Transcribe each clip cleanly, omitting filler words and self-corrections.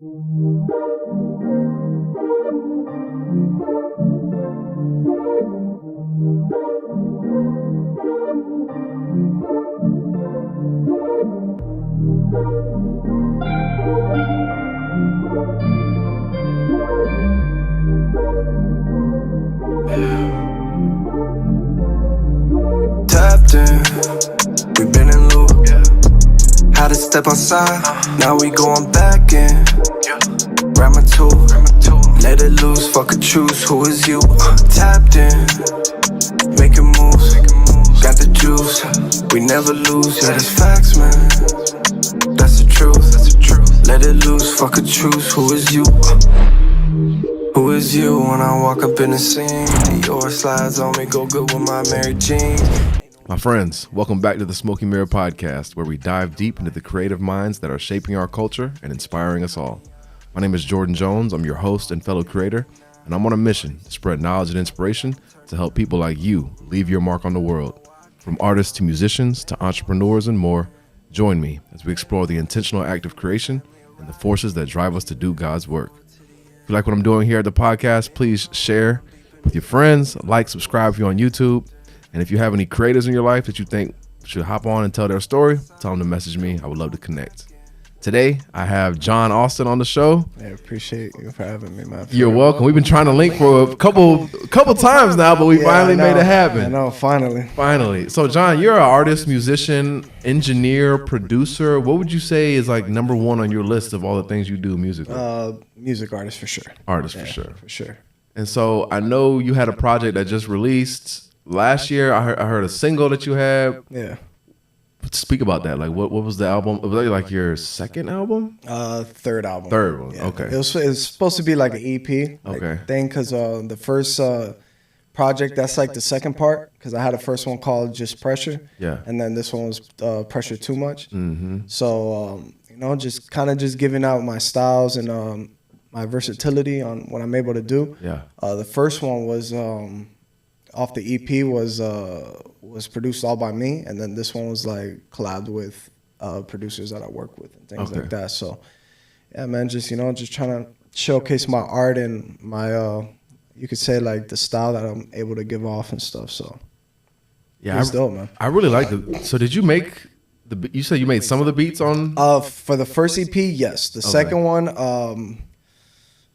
Tapped in, we been in loop. Had to step outside, now we going back in. Grab my tool, let it loose, fuck a truce. Who is you? Tapped in, making moves, got the juice. We never lose, yeah, that's facts, man. That's the truth. Let it loose, fuck a truce. Who is you? Who is you when I walk up in the scene? Dior slides on me, go good with my Mary jeans. My friends, welcome back to the Smokey Mirror Podcast, where we dive deep into the creative minds that are shaping our culture and inspiring us all. My name is Jordan Jones. I'm your host and fellow creator, and I'm on a mission to spread knowledge and inspiration to help people like you leave your mark on the world. From artists to musicians to entrepreneurs and more, join me as we explore the intentional act of creation and the forces that drive us to do God's work. If you like what I'm doing here at the podcast, please share with your friends, like, subscribe if you're on YouTube. And if you have any creators in your life that you think should hop on and tell their story, tell them to message me. I would love to connect. Today, I have John Austin on the show. I appreciate you for having me, man. You're welcome. We've been trying to link for a couple times now, but we finally made it happen. I know, finally. Finally. So, John, you're an artist, musician, engineer, producer. What would you say is like number one on your list of all the things you do musically? Music artist for sure. Artist for sure. For sure. And so I know you had a project that just released last year. I heard a single that you had. Yeah. Speak about that. Like, what was the album? Was that like your second album? Third album. Third one. Yeah. Okay. It was supposed to be like an EP. Okay. Thing, because the first project, that's like the second part, because I had a first one called Just Pressure. Yeah. And then this one was Pressure Too Much. Mm-hmm. So, just kind of just giving out my styles and my versatility on what I'm able to do. Yeah. The first one was off the EP was produced all by me, and then this one was like collabed with producers that I work with and things like that. So yeah, man, just trying to showcase my art and my you could say like the style that I'm able to give off and stuff. So yeah, it's dope, man. I really like the. So did you make the? You said you made some of the beats on. For the first EP, yes. The second one,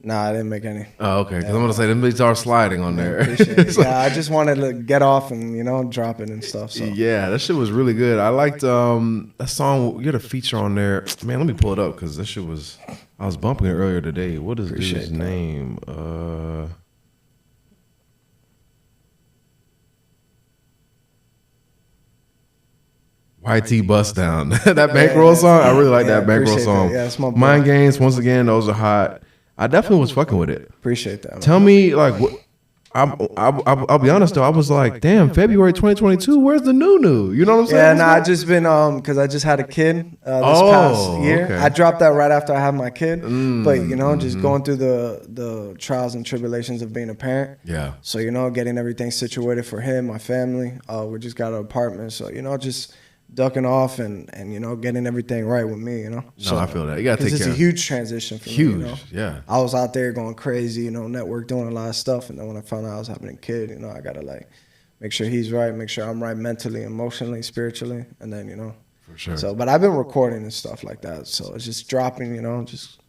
nah, I didn't make any. Oh, okay. Because I'm gonna say them beats are sliding on there. Appreciate it. Yeah, I just wanted to get off and drop it and stuff. So yeah, that shit was really good. I liked that song. You had a feature on there. Man, let me pull it up because that shit was. I was bumping it earlier today. What is his name? YT Bust Down. That Bankroll song. I really like that Bankroll song. Yeah, it's my boy. Mind Games. Once again, those are hot. I definitely was fucking with it. Appreciate that, man. Tell me, like, what, I'll be honest though. I was like, damn, February 2022. Where's the new? You know what I'm saying? Yeah, no, I just been because I just had a kid this past year. Okay. I dropped that right after I had my kid, but just going through the trials and tribulations of being a parent. Yeah. So getting everything situated for him, my family. We just got an apartment, so just ducking off and getting everything right with me, No, I feel that. You gotta take care. It's a huge transition for me. Huge, yeah. I was out there going crazy, network, doing a lot of stuff, and then when I found out I was having a kid, I gotta like make sure he's right, make sure I'm right mentally, emotionally, spiritually, and then For sure. So, but I've been recording and stuff like that, so it's just dropping, just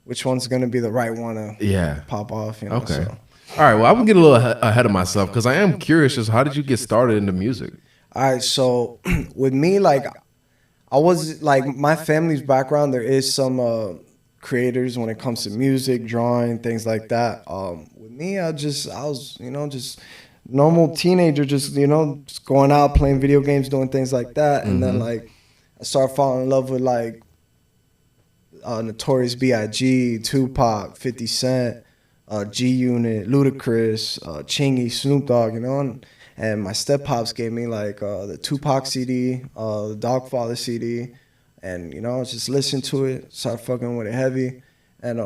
which one's gonna be the right one to pop off, Okay. So. All right. Well, I'm gonna get a little ahead of myself because I am curious. Just how did you get started into music? All right, so with me, like, I was, like, my family's background, there is some creators when it comes to music, drawing, things like that. With me, I was, just normal teenager, just going out, playing video games, doing things like that. And then, like, I started falling in love with, like, Notorious B.I.G., Tupac, 50 Cent, G-Unit, Ludacris, Chingy, Snoop Dogg, and my step pops gave me like the Tupac CD, the Dogfather CD, and just listened to it, started fucking with it heavy, and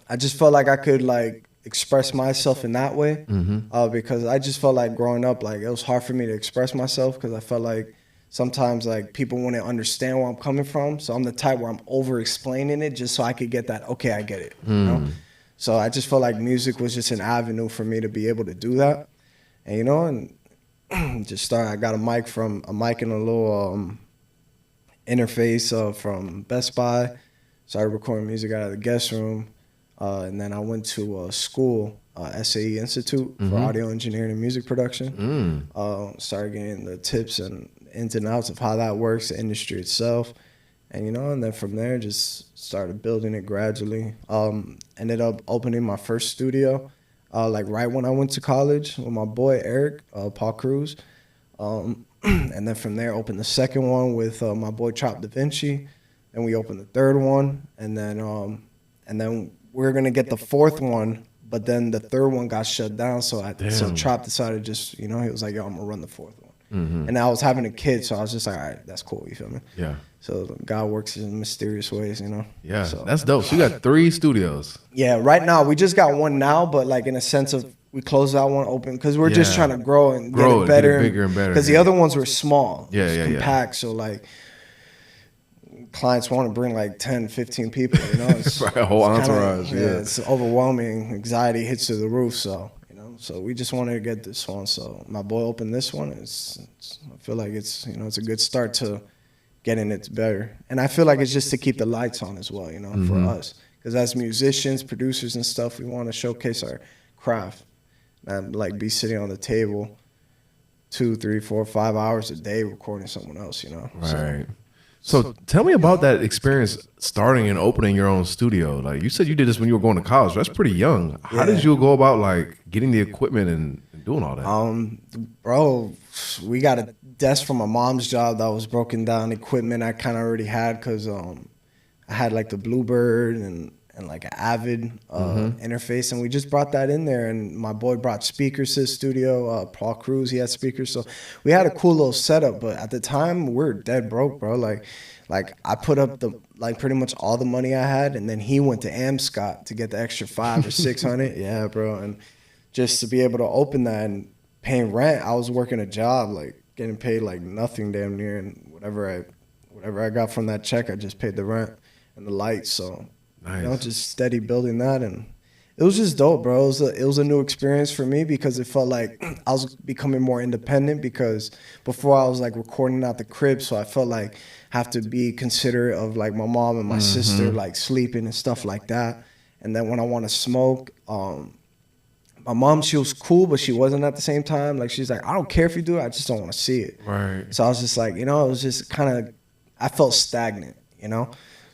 I just felt like I could like express myself in that way, because I just felt like growing up, like it was hard for me to express myself because I felt like sometimes like people wouldn't understand where I'm coming from. So I'm the type where I'm over explaining it just so I could get that, okay, I get it. You know? So I just felt like music was just an avenue for me to be able to do that. And, you know, and just started, I got a mic and a little interface from Best Buy. Started recording music out of the guest room. And then I went to school, SAE Institute for Audio Engineering and Music Production. Started getting the tips and ins and outs of how that works, the industry itself. And, you know, and then from there, just started building it gradually. Ended up opening my first studio, like right when I went to college with my boy, Eric, Paul Cruz. And then from there, opened the second one with my boy, Chop Da Vinci. And we opened the third one. And then we're going to get the fourth one, but then the third one got shut down. So Chop decided just, you know, he was like, yo, I'm going to run the fourth one. And I was having a kid, so I was just like, all right, that's cool, you feel me? Yeah. So God works in mysterious ways, you know? Yeah, so that's dope. So you got 3 studios. Yeah, right now, we just got one now, but like in a sense of we closed that one open because we're just trying to grow and get it better. Get it bigger and better. Because the other ones were small. Compact, so like clients want to bring like 10, 15 people, you know? It's, right, a whole entourage, it's overwhelming. Anxiety hits to the roof, so... So we just wanted to get this one. So my boy opened this one. I feel like it's, you know, it's a good start to getting it better. And I feel like it's just to keep the lights on as well, you know, for us. Because as musicians, producers and stuff, we want to showcase our craft. And like be sitting on the table 2, 3, 4, 5 hours a day recording someone else, you know. Right. So tell me about that experience starting and opening your own studio. Like you said you did this when you were going to college. That's pretty young. How did you go about like getting the equipment and doing all that? Bro, we got a desk from my mom's job that was broken down. Equipment I kind of already had because I had like the Bluebird and like an Avid interface, and we just brought that in there. And my boy brought speakers to the studio. Paul Cruz, he had speakers, so we had a cool little setup. But at the time, we're dead broke, bro. Like I put up pretty much all the money I had, and then he went to Amscott to get the extra $500 or $600. Yeah, bro, and just to be able to open that and paying rent, I was working a job, like getting paid like nothing damn near, and whatever I got from that check, I just paid the rent and the lights. So. Nice. You know, just steady building that, and it was just dope, bro. It was a new experience for me because it felt like I was becoming more independent. Because before I was like recording out the crib, so I felt like I have to be considerate of like my mom and my sister like sleeping and stuff like that. And then when I want to smoke, my mom, she was cool, but she wasn't at the same time. Like she's like, I don't care if you do it, I just don't want to see it. Right. So I was just like, you know, it was just kind of, I felt stagnant, you know.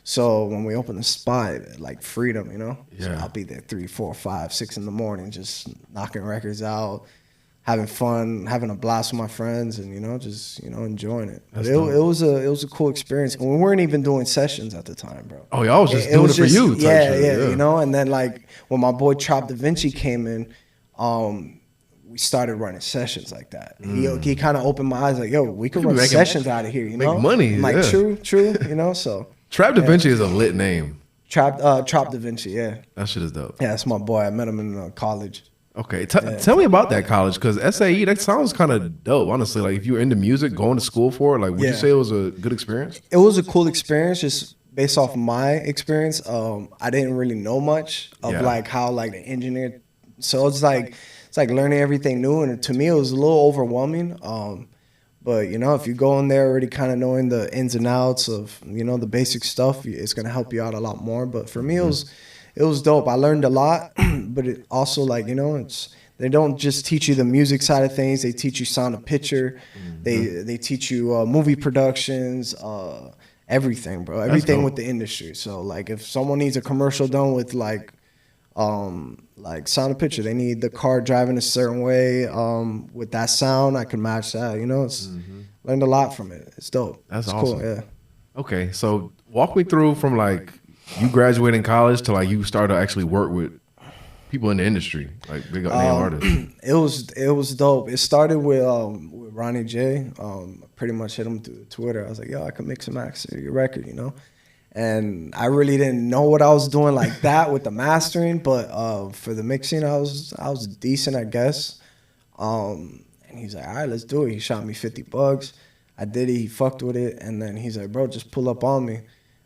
So when we open the spot, like freedom, you know? Yeah. So I'll be there 3, 4, 5, 6 in the morning, just knocking records out, having fun, having a blast with my friends, and, you know, just, you know, enjoying it. But it was a cool experience. And we weren't even doing sessions at the time, bro. Oh, y'all was just doing it for you. Yeah, you know? And then, like, when my boy Chop Da Vinci came in, we started running sessions like that. He kind of opened my eyes, like, yo, we could run sessions out of here, you know? Make money, I'm like, true, you know, so... Trap Da Vinci is a lit name. Chop Da Vinci, yeah. That shit is dope. Yeah, that's my boy. I met him in college. Okay, tell me about that college, because SAE, that sounds kind of dope, honestly. Like, if you were into music, going to school for it, like, would you say it was a good experience? It was a cool experience, just based off my experience. I didn't really know much of, like, how, like, the engineer... So it's like learning everything new, and to me, it was a little overwhelming. But, you know, if you go in there already kind of knowing the ins and outs of, you know, the basic stuff, it's going to help you out a lot more. But for me, it was dope. I learned a lot, but it also, like, you know, they don't just teach you the music side of things. They teach you sound of picture. They teach you movie productions, everything, bro. Everything with the industry. So, like, if someone needs a commercial done with, like sound of picture, they need the car driving a certain way with that sound, I can match that, you know. It's learned a lot from it. It's dope. That's awesome. Cool, yeah. Okay, so walk me through from like you graduating college to like you started to actually work with people in the industry, like big name artists. It was dope. It started with Ronnie J. Pretty much hit him through Twitter. I was like, yo, I can mix and master your record, you know. And I really didn't know what I was doing like that with the mastering, but for the mixing, I was decent, I guess. And he's like, all right, let's do it. He shot me $50. I did it. He fucked with it, and then he's like, bro, just pull up on me,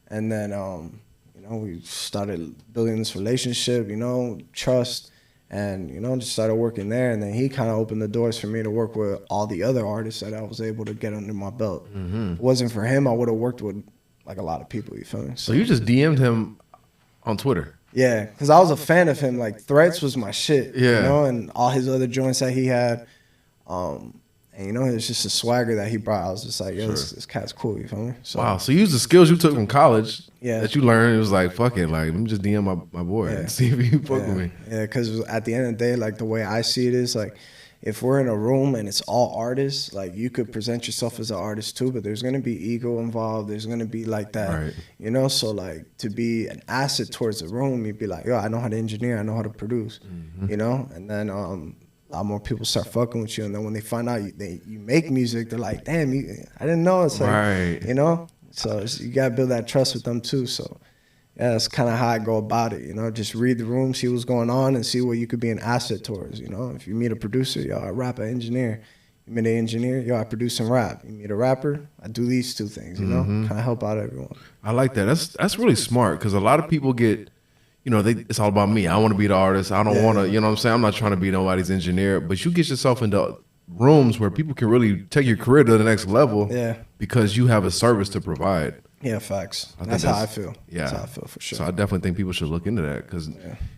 and then you know, we started building this relationship, you know, trust, and you know, just started working there, and then he kind of opened the doors for me to work with all the other artists that I was able to get under my belt. If it wasn't for him, I would have worked with like a lot of people. You feel me? So you just DM'd him on Twitter? Yeah, because I was a fan of him. Like, Threats was my shit, Yeah. you know, and all his other joints that he had. And, you know, it's just a swagger that he brought. I was just like, yo, this cat's cool, you feel me? So, Wow. So you used the skills you took from college Yeah. that you learned. It was like, fuck it. Like, let me just DM my boy Yeah. and see if he fuck with me. Yeah, because at the end of the day, like, the way I see it is, like, if we're in a room and it's all artists, like, you could present yourself as an artist too, but there's going to be ego involved. There's going to be like that, Right. you know? So, like, to be an asset towards the room, you'd be like, yo, I know how to engineer. I know how to produce, you know? And then a lot more people start fucking with you. And then when they find out you make music, they're like, damn, I didn't know. It's like, Right. you know? So you got to build that trust with them too. So, yeah, that's kind of how I go about it, you know. Just read the room, see what's going on, and see what you could be an asset towards, you know. If you meet a producer, yo, I rap, I engineer. You meet an engineer, yo, I produce and rap. You meet a rapper, I do these two things, you know. Kind of help out everyone. I like that. That's really smart because a lot of people get, you know, it's all about me. I want to be the artist. I don't want to, you know what I'm saying? I'm not trying to be nobody's engineer. But you get yourself into rooms where people can really take your career to the next level because you have a service to provide. Yeah, facts. I think That's how I feel. Yeah. That's how I feel for sure. So I definitely think people should look into that because,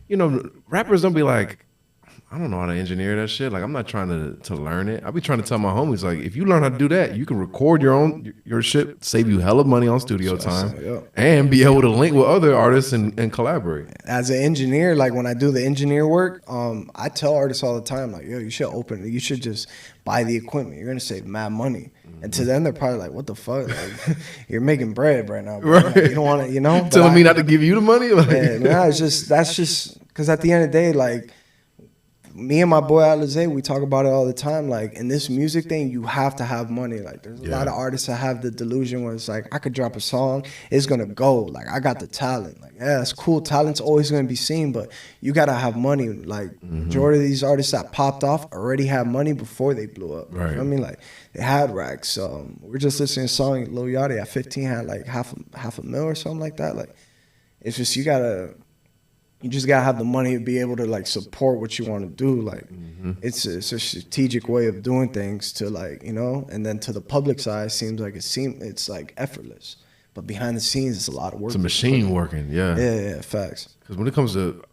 you know, rappers don't be like, I don't know how to engineer that shit. Like, I'm not trying to learn it. I be trying to tell my homies, like, if you learn how to do that, you can record your shit, save you hella money on studio time, and be able to link with other artists and collaborate. As an engineer, like when I do the engineer work, I tell artists all the time, like, yo, you should just buy the equipment. You're gonna save mad money. And to them, they're probably like, what the fuck? Like, you're making bread right now, bro. Like, you don't want to, you know? Telling me not to give you the money? Like, yeah, no, that's just, because at the end of the day, like, me and my boy Alizé, we talk about it all the time. Like, in this music thing, you have to have money. Like, there's a lot of artists that have the delusion where it's like, I could drop a song, it's gonna go. Like, I got the talent. Like, yeah, it's cool. Talent's always gonna be seen, but you gotta have money. Like, majority of these artists that popped off already had money before they blew up. Right. You know what I mean? Like, they had racks. We're just listening to a song, Lil Yachty at 15 had like half a mil or something like that. Like, it's just, you just gotta have the money to be able to like support what you want to do. Like, it's a strategic way of doing things to, like, you know. And then to the public side, it's like effortless, but behind the scenes, it's a lot of work. it's a machine working, Yeah, facts. Because when it comes to,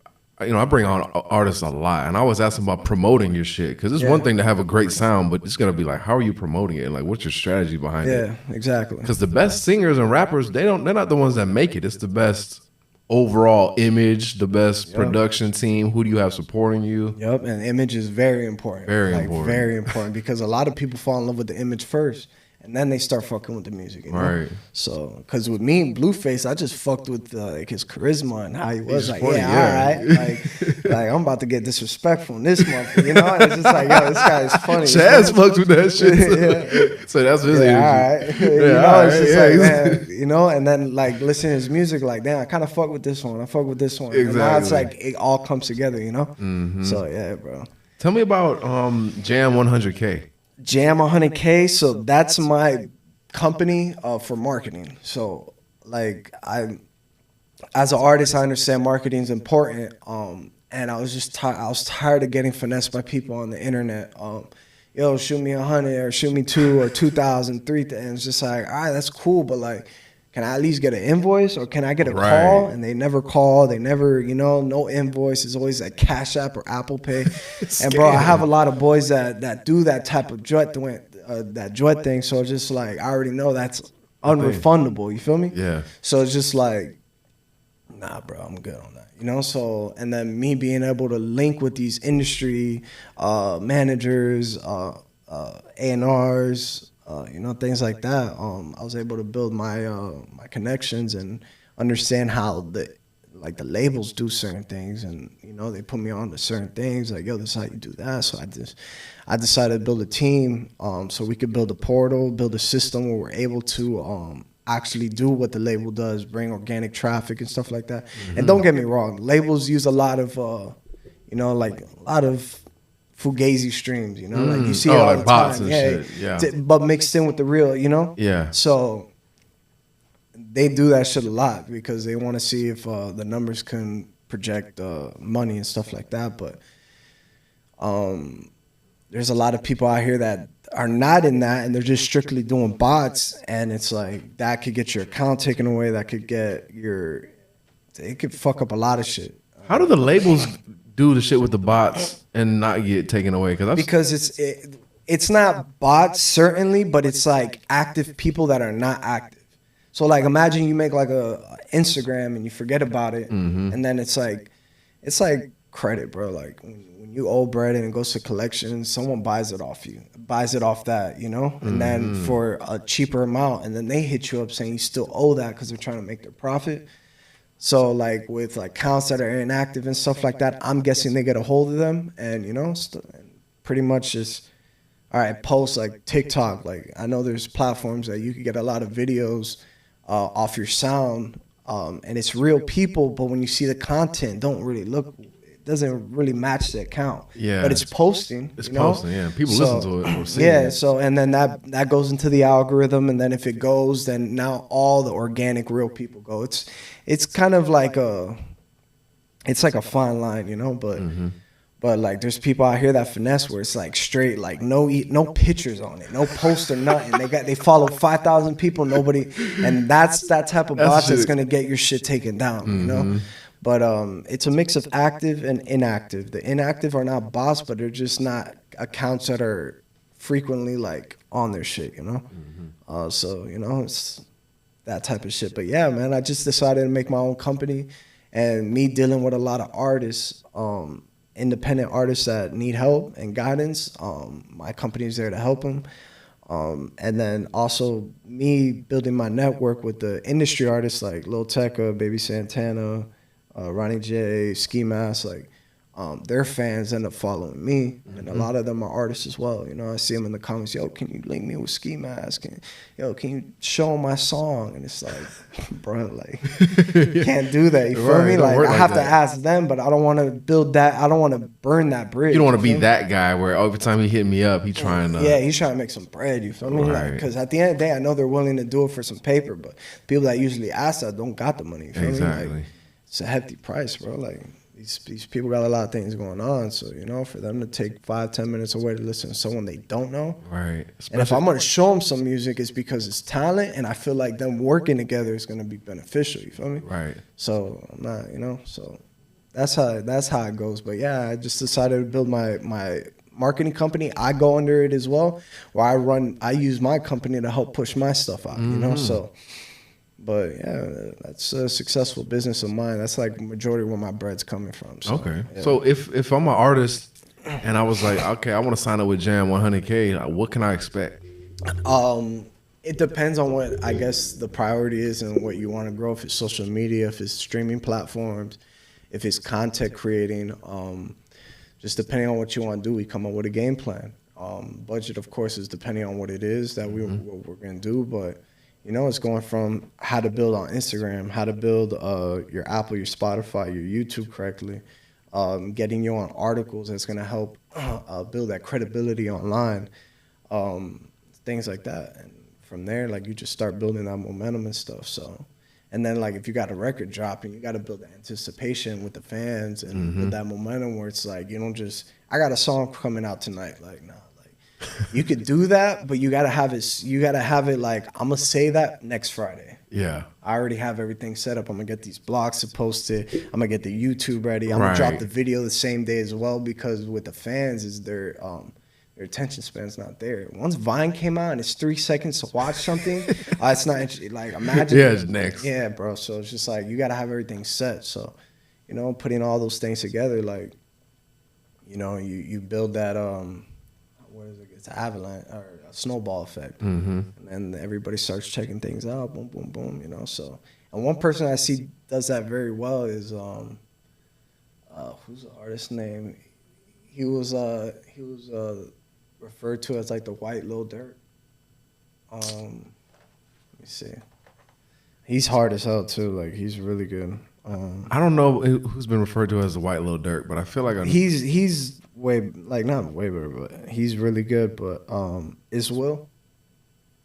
you know, I bring on artists a lot, and I always ask them about promoting your shit. Because it's one thing to have a great sound, but it's gonna be like, how are you promoting it? Like, what's your strategy behind it? Yeah, exactly. Because the best singers and rappers, they're not the ones that make it. It's the best overall image, the best production team. Who do you have supporting you? Yep, and image is very important. Very important. Very important, because a lot of people fall in love with the image first, and then they start fucking with the music, you know? Right. So, because with me, Blueface, I just fucked with like his charisma and how he was. He's Like, funny, yeah, all right. Like, I'm about to get disrespectful in this month, you know? And it's just like, yo, this guy is funny. Chaz fucks with that shit. So that's his Yeah, all energy. right. You know, all it's right, just yeah, like, man, you know, and then like listening to his music, like, damn, I kind of fuck with this one. I fuck with this one. And now it's like, it all comes together, you know? So, yeah, bro. Tell me about Jam 100K. Jam 100K, so that's my company for marketing. So, like, as an artist, I understand marketing is important. And I was just I was tired of getting finessed by people on the internet. Yo, shoot me 100 or shoot me 2 or 2,000, 3,000. And it's just like, all right, that's cool, but like, can I at least get an invoice, or can I get a call? And they never call. They never, you know, no invoice. It's always a Cash App or Apple Pay. And bro, I have a lot of boys that do that type of drut thing. So it's just like, I already know that's unrefundable. You feel me? Yeah. So it's just like, nah, bro, I'm good on that. You know, so, and then me being able to link with these industry managers, A&Rs, you know, things like that. I was able to build my my connections and understand how the labels do certain things, and you know, they put me on to certain things. Like, yo, this is how you do that. So I decided to build a team, so we could build a portal, build a system where we're able to actually do what the label does, bring organic traffic and stuff like that. And don't get me wrong, labels use a lot of, you know, like a lot of fugazi streams, you know, like you see it Oh, all like the bots time. and shit, yeah. But mixed in with the real, you know. Yeah. So they do that shit a lot because they want to see if the numbers can project money and stuff like that. But there's a lot of people out here that are not in that, and they're just strictly doing bots, and it's like that could get your account taken away. That could get your, it could fuck up a lot of shit. How do the labels do the shit with the bots and not get taken away? Because it's not bots certainly, but it's like active people that are not active. So like imagine you make like a Instagram and you forget about it, and then it's like credit, bro. Like when you owe bread and it goes to collection, someone buys it off that, you know, and then for a cheaper amount, and then they hit you up saying you still owe that because they're trying to make their profit. So like with like accounts that are inactive and stuff like that, I'm guessing they get a hold of them and, you know, pretty much just, all right, post like TikTok. Like I know there's platforms that you can get a lot of videos off your sound, and it's real people, but when you see the content, don't really look, it doesn't really match the account. Yeah, but it's posting. It's you know? posting. Yeah, people listen to it. Or see Yeah, it. so and then that goes into the algorithm, and then if it goes, then now all the organic real people go. It's kind of like it's like a fine line, you know, but like there's people out here that finesse where it's like straight, like no pictures on it, no post or nothing. They follow 5,000 people, nobody, and that's that type of bot that's gonna get your shit taken down, you know. But it's a mix of active and inactive. The inactive are not bots, but they're just not accounts that are frequently like on their shit, you know. So you know, it's that type of shit. But yeah, man, I just decided to make my own company, and me dealing with a lot of artists, independent artists that need help and guidance. My company is there to help them. And then also me building my network with the industry artists like Lil Tecca, Baby Santana, Ronnie J, Ski Mask, like their fans end up following me, and a lot of them are artists as well. You know, I see them in the comments, yo, can you link me with Ski Mask? And yo, can you show them my song? And it's like, bro, like, can't do that. You feel me? Like, I have to ask them, but I don't want to build that. I don't want to burn that bridge. You don't want to be that guy where every time he hit me up, he's trying to. Yeah, he's trying to make some bread. You feel me? Like, because at the end of the day, I know they're willing to do it for some paper, but people that usually ask that don't got the money. You feel me? Like, it's a hefty price, bro. Like, these people got a lot of things going on, so you know, for them to take 5-10 minutes away to listen to someone they don't know, right? And if I'm gonna show them some music, it's because it's talent, and I feel like them working together is gonna be beneficial. You feel me? Right. So I'm not, you know, so that's how it goes. But yeah, I just decided to build my marketing company. I go under it as well, where I use my company to help push my stuff out. You know, so. But yeah, that's a successful business of mine. That's like majority where my bread's coming from. So, okay. Yeah. So if I'm an artist and I was like, okay, I want to sign up with Jam 100K, what can I expect? It depends on what I guess the priority is and what you want to grow. If it's social media, if it's streaming platforms, if it's content creating, just depending on what you want to do, we come up with a game plan. Budget, of course, is depending on what it is that what we're going to do, but. You know, it's going from how to build on Instagram, how to build your Apple, your Spotify, your YouTube correctly, getting you on articles that's going to help build that credibility online, things like that. And from there, like, you just start building that momentum and stuff. So, and then, like, if you got a record dropping, you got to build the anticipation with the fans and build that momentum where it's like, you don't just, I got a song coming out tonight. Like, nah. You could do that, but you gotta have it. You gotta have it like, I'm gonna say that next Friday. Yeah, I already have everything set up. I'm gonna get these blogs to post it. I'm gonna get the YouTube ready. I'm gonna drop the video the same day as well, because with the fans is their attention span's not there. Once Vine came out and it's 3 seconds to watch something, it's not like, imagine. Yeah, it's next. Yeah, bro. So it's just like you gotta have everything set. So, you know, putting all those things together, like, you know, you build that what is it? It's an avalanche or a snowball effect, and then everybody starts checking things out. Boom, boom, boom. You know. So, and one person I see does that very well is who's the artist's name? He was referred to as like the white Lil Durk. Let me see. He's hard as hell too. Like, he's really good. I don't know who's been referred to as the white Lil Durk, but I feel like he's way like not way better, but he's really good. But is Will?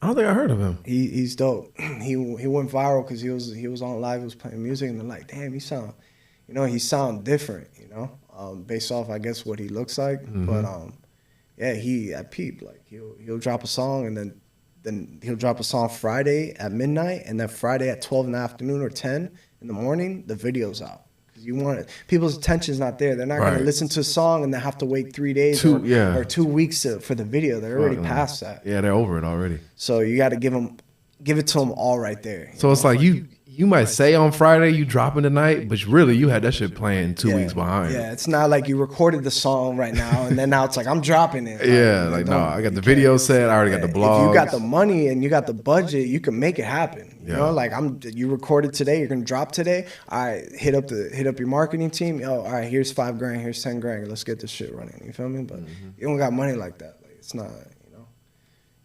I don't think I heard of him. He's dope. He went viral because he was on live, he was playing music, and they're like, damn, he sound different, based off I guess what he looks like. Mm-hmm. But I peeped, like he'll drop a song and then he'll drop a song Friday at midnight, and then Friday at 12 in the afternoon or 10 in the morning, the video's out. You want it. People's attention's not there. They're not going to listen to a song and then have to wait 3 days or 2 weeks for the video. They're already past that. Yeah, they're over it already. So you got to give it to them all right there. So it's like you might say on Friday you dropping tonight, but really you had that shit playing 2 weeks behind. Yeah, it's not like you recorded the song right now and then now it's like I'm dropping it. No, I got the video set. I already got the blog. If you got the money and you got the budget, you can make it happen. Like you recorded today, you're gonna drop today. All right, hit up your marketing team. Oh, all right, here's $5,000, here's $10,000. Let's get this shit running. You feel me? But you don't got money like that. Like it's not.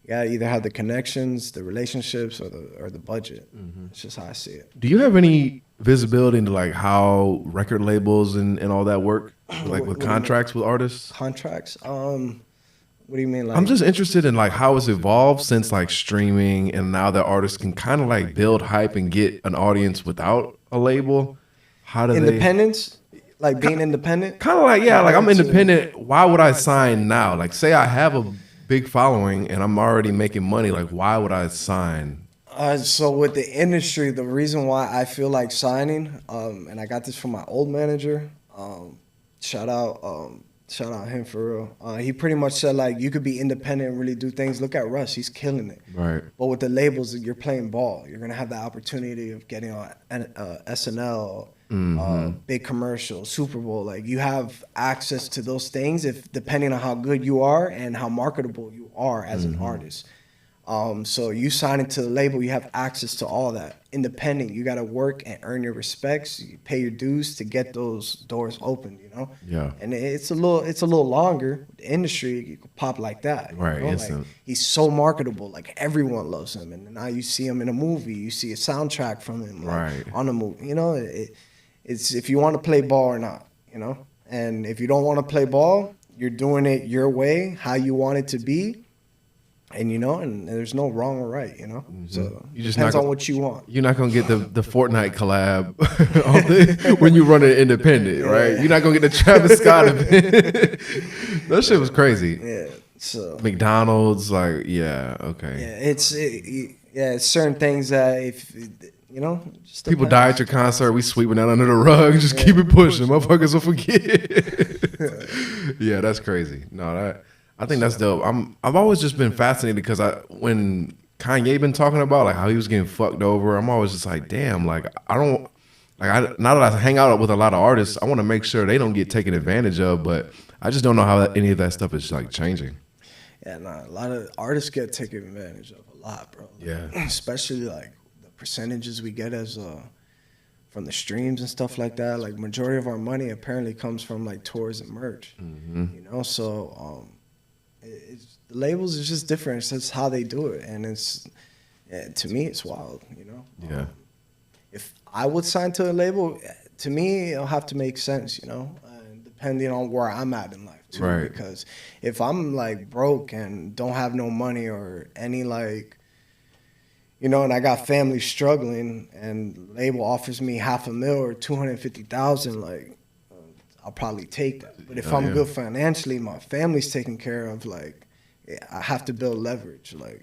You gotta either have the connections, the relationships, or the budget. It's just how I see it. Do you have any visibility into like how record labels and all that work, like with contracts with artists? Contracts? What do you mean? Like, I'm just interested in like how it's evolved since like streaming, and now that artists can kind of like build hype and get an audience without a label. How do independence? Like being independent? Kind of like like I'm independent. Why would I sign now? Like say I have a big following and I'm already making money. Like why would I sign? So with the industry, the reason why I feel like signing, and I got this from my old manager. Shout out him for real. He pretty much said like you could be independent and really do things. Look at Russ, he's killing it. Right. But with the labels, you're playing ball. You're gonna have the opportunity of getting on SNL, big commercial, Super Bowl. Like you have access to those things if depending on how good you are and how marketable you are as an artist. So you sign into the label, you have access to all that. Independent, you got to work and earn your respects. You pay your dues to get those doors open, Yeah. And it's a little longer. The industry, you could pop like that. Right. Like, he's so marketable. Like everyone loves him. And now you see him in a movie. You see a soundtrack from him on a movie. It's if you want to play ball or not, And if you don't want to play ball, you're doing it your way, how you want it to be. And and there's no wrong or right, So you just depends on what you want. You're not gonna get the Fortnite collab when you run it independent, right? You're not gonna get the Travis Scott event. That shit was crazy. Yeah. So McDonald's, like, okay. Yeah, it's certain things that if just people die at your concert, we sweeping that under the rug, just keep it pushing. Motherfuckers will forget. Yeah, that's crazy. No, I think that's dope. I've always just been fascinated because when Kanye been talking about like how he was getting fucked over, I'm always just like, damn, like now that I hang out with a lot of artists, I want to make sure they don't get taken advantage of, but I just don't know how any of that stuff is like changing. Yeah, a lot of artists get taken advantage of a lot, bro. Yeah. Especially like the percentages we get as from the streams and stuff like that. Like majority of our money apparently comes from like tours and merch. So the labels is just different. It's just how they do it, and to me it's wild. Yeah. If I would sign to a label, to me it'll have to make sense. Depending on where I'm at in life too. Right. Because if I'm like broke and don't have no money or any like, and I got family struggling, and label offers me $500,000 or $250,000, like. I'll probably take that. But if I'm good financially, my family's taken care of, like, I have to build leverage. Like,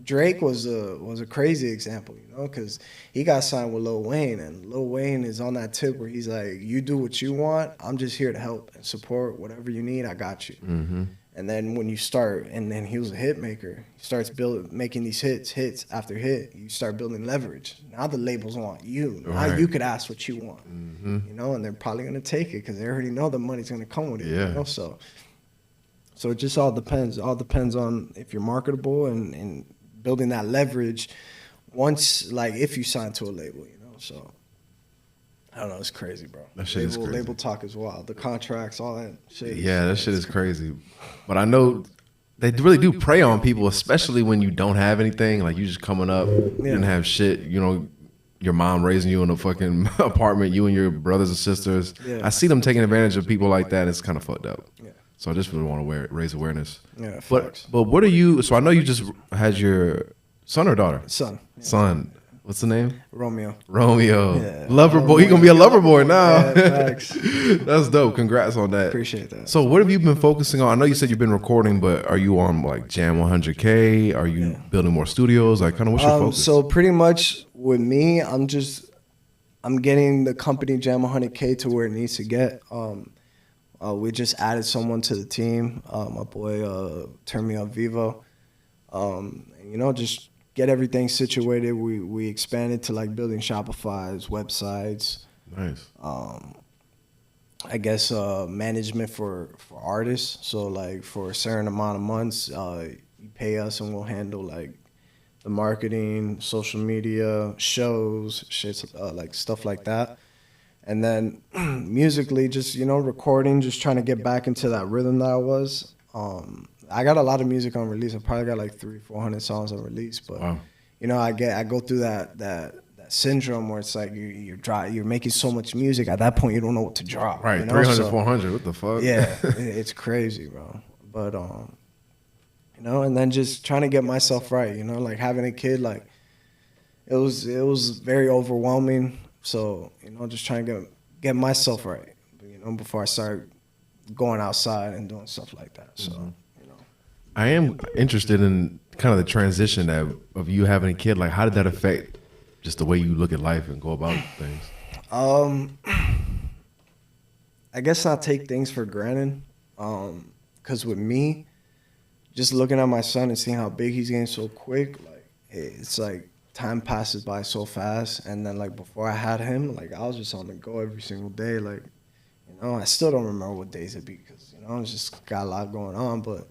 Drake was a crazy example, because he got signed with Lil Wayne, and Lil Wayne is on that tip where he's like, you do what you want. I'm just here to help and support whatever you need. I got you. And then when you start, and then he was a hit maker, he starts making these hits after hit. You start building leverage. Now the labels want you. Now you could ask what you want, and they're probably gonna take it because they already know the money's gonna come with it. Yeah. So it just all depends. All depends on if you're marketable and building that leverage. Once, like, if you sign to a label, So I don't know, it's crazy, bro. That shit is crazy. Label talk is wild. The contracts, all that shit. Yeah, that shit is crazy. But I know they really do prey on people, especially when you don't have anything. Like you just coming up, you didn't have shit. your mom raising you in a fucking apartment, you and your brothers and sisters. Yeah. I see them taking advantage of people like that. It's kind of fucked up. Yeah. So I just really want to raise awareness. Yeah, But facts. what are you? So I know you just had your son or daughter. Son. Son. What's the name? Romeo. Romeo. Yeah. Lover boy. You're gonna be a lover boy now. Yeah, facts. That's dope. Congrats on that. Appreciate that. So what have you been focusing on? I know you said you've been recording, but are you on like Jam 100K? Are you building more studios? Like, kind of what's your focus? So pretty much with me, I'm getting the company Jam 100K to where it needs to get. We just added someone to the team. My boy turned me up Vivo. Just get everything situated. We expanded to like building Shopify's websites. Nice. I guess management for artists. So like for a certain amount of months, you pay us and we'll handle like the marketing, social media, shows, shit, like stuff like that. And then musically, just recording, just trying to get back into that rhythm that I was. I got a lot of music on release. I probably got like 300-400 songs on release, but Wow. I go through that syndrome where it's like you're making so much music. At that point, you don't know what to drop. Right. 300, 400. What the fuck? Yeah, it's crazy, bro. But and then just trying to get myself right. Like having a kid, like it was very overwhelming. So just trying to get myself right. Before I start going outside and doing stuff like that. So. I am interested in kind of the transition of you having a kid. Like, how did that affect just the way you look at life and go about things? I guess not take things for granted. Because with me, just looking at my son and seeing how big he's getting so quick, like it's like time passes by so fast. And then like before I had him, like I was just on the go every single day. Like, I still don't remember what days it be because I just got a lot going on, but.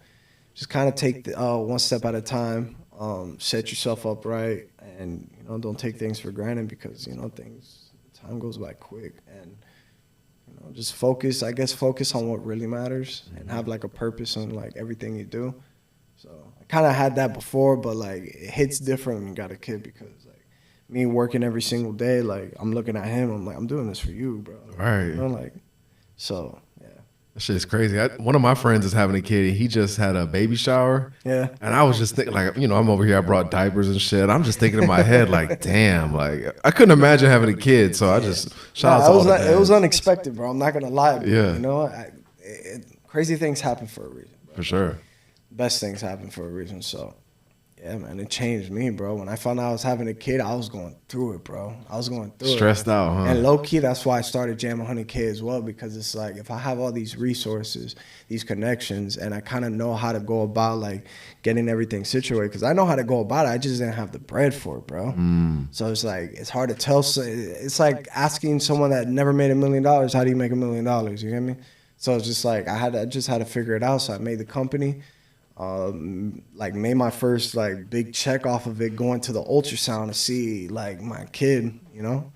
Just kind of take one step at a time, set yourself up right, and don't take things for granted because time goes by quick, and just focus on what really matters and have like a purpose in like everything you do. So I kind of had that before, but like it hits different when you got a kid because like me working every single day, like I'm looking at him, I'm like I'm doing this for you, bro. Right. So. That shit is crazy. One of my friends is having a kid. He just had a baby shower. Yeah. And I was just thinking, like, I'm over here. I brought diapers and shit. I'm just thinking in my head, like, damn, like, I couldn't imagine having a kid. So I just shout out to all the dads. It was unexpected, bro. I'm not gonna lie. Bro. Yeah. Crazy things happen for a reason. Bro. For sure. Best things happen for a reason. So. Yeah, man, it changed me, bro. When I found out I was having a kid, I was going through it, bro. I was going through Stressed out, huh? And low-key, that's why I started Jam 100K as well, because it's like if I have all these resources, these connections, and I kind of know how to go about, like, getting everything situated, because I know how to go about it. I just didn't have the bread for it, bro. So it's like, it's hard to tell. So it's like asking someone that never made $1 million, how do you make $1 million? You get me? So it's just like, I just had to figure it out. So I made the company. Like made my first like big check off of it going to the ultrasound to see like my kid, and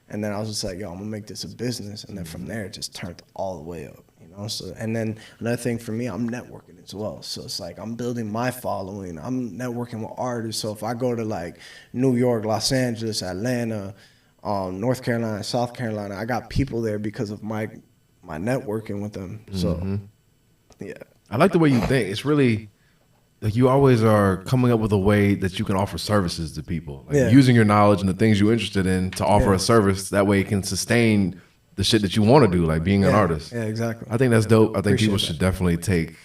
then I was just like, yo, I'm gonna make this a business, and then from there it just turned all the way up, so and then another thing for me, I'm networking as well, so it's like I'm building my following, I'm networking with artists, so if I go to like New York, Los Angeles, Atlanta, North Carolina, South Carolina, I got people there because of my networking with them. So yeah. I like the way you think. It's really like you always are coming up with a way that you can offer services to people. Like using your knowledge and the things you're interested in to offer a service. That way it can sustain the shit that you want to do, like being an artist. Yeah, exactly. I think that's dope. I think people should definitely take